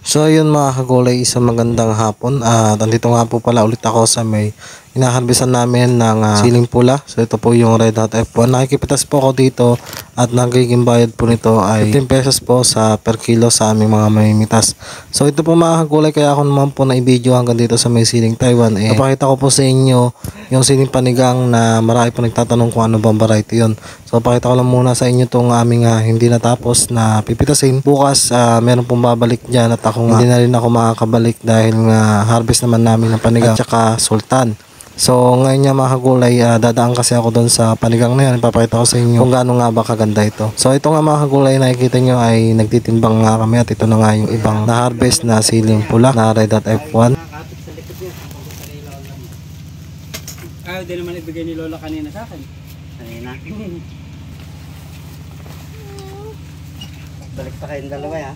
So ayun mga kagulay, isang magandang hapon at andito nga po pala ulit ako sa may inaharbisan namin ng siling pula. So ito po yung Red Hot F1. Nakikipitas po ako dito at nagiging bayad po nito ay 15 pesos po sa per kilo sa aming mga mamimitas. So ito po mga kagulay, kaya ako naman po na i-video hanggang dito sa may siling Taiwan. Napakita ko po sa inyo yung siling panigang na marami po nagtatanong kung ano bang variety yun. So pakita ko lang muna sa inyo itong aming hindi natapos na pipitasin. Bukas meron pong babalik dyan at ako hindi na rin ako makakabalik dahil nga harvest naman namin ng panigang at saka sultan. So ngayon nga mga kagulay, dadaan kasi ako doon sa panigang na yan. Ipapakita ko sa inyo kung gaano nga ba kaganda ito. So ito nga mga kagulay, nakikita nyo ay nagtitimbang nga kami at ito na nga yung ibang na-harvest na siling pula na Red Hot F1. Ayaw din naman ibigay ni Lola kanina sa akin. Kanina. Balik pa kayong dalawa ya.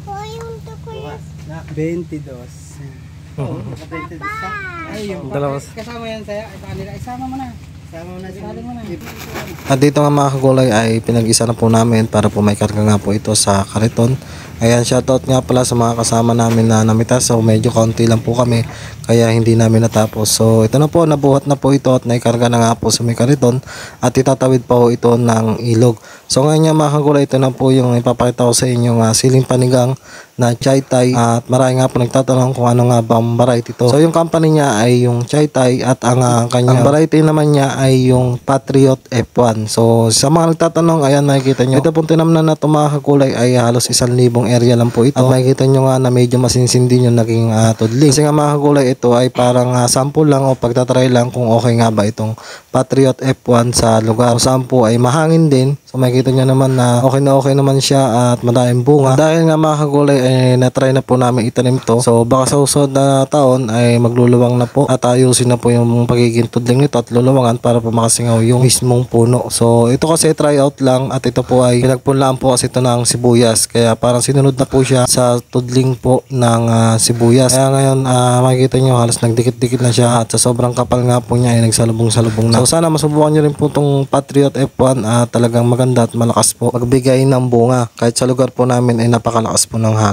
22. Oo, naka-22 ka. Ay, yung Dalawa. kasama yan sa'yo. Isama mo na. Sama mo na si Isali mo na. At dito nga mga kagulay ay pinag-isa na po namin para po may karga nga po ito sa kariton. Ayan, shoutout nga pala sa mga kasama namin na namitas. So medyo kaunti lang po kami kaya hindi namin natapos. So ito na po, nabuhat na po ito at naikarga na nga po sa may kariton at itatawid pa po ito ng ilog. So ngayon nga mga kagulay, ito na po yung ipapakita ko sa inyo siling panigang na Chai Tai at marami nga po nagtatanong kung ano nga bang variety ito. So yung company niya ay yung Chai Tai at ang kanyang variety naman niya ay yung Patriot F1. So sa mga nagtatanong, ayan nakikita nyo. Ito pong tinamnan na ito mga kagulay ay halos 1,000 area lang po ito. At makikita nyo nga na medyo masinsin din yung naging tudling. Kasi nga mga kagulay, ito ay parang sample lang o pagtatry lang kung okay nga ba itong Patriot F1 sa lugar. So sample ay mahangin din. So makikita nyo naman na okay naman siya at madaming bunga. Dahil nga mga kagulay ay natry na po namin itanim to. So baka sa susunod na taon ay magluluwang na po at ayusin na po yung pagiging tudling nito at luluwangan para po makasingaw yung mismong puno. So ito kasi try out lang at ito po ay pinagpunlaan po kasi ito ng sibuyas. Kaya parang sinunod na po siya sa tudling po ng sibuyas. Kaya ngayon makikita nyo halos nagdikit-dikit na siya at sa sobrang kapal nga po niya ay nagsalubong-salubong na. So sana masubukan nyo rin po itong Patriot F1 at talagang maganda at malakas po magbigay ng bunga. Kahit sa lugar po namin ay napakalakas po ng hangin.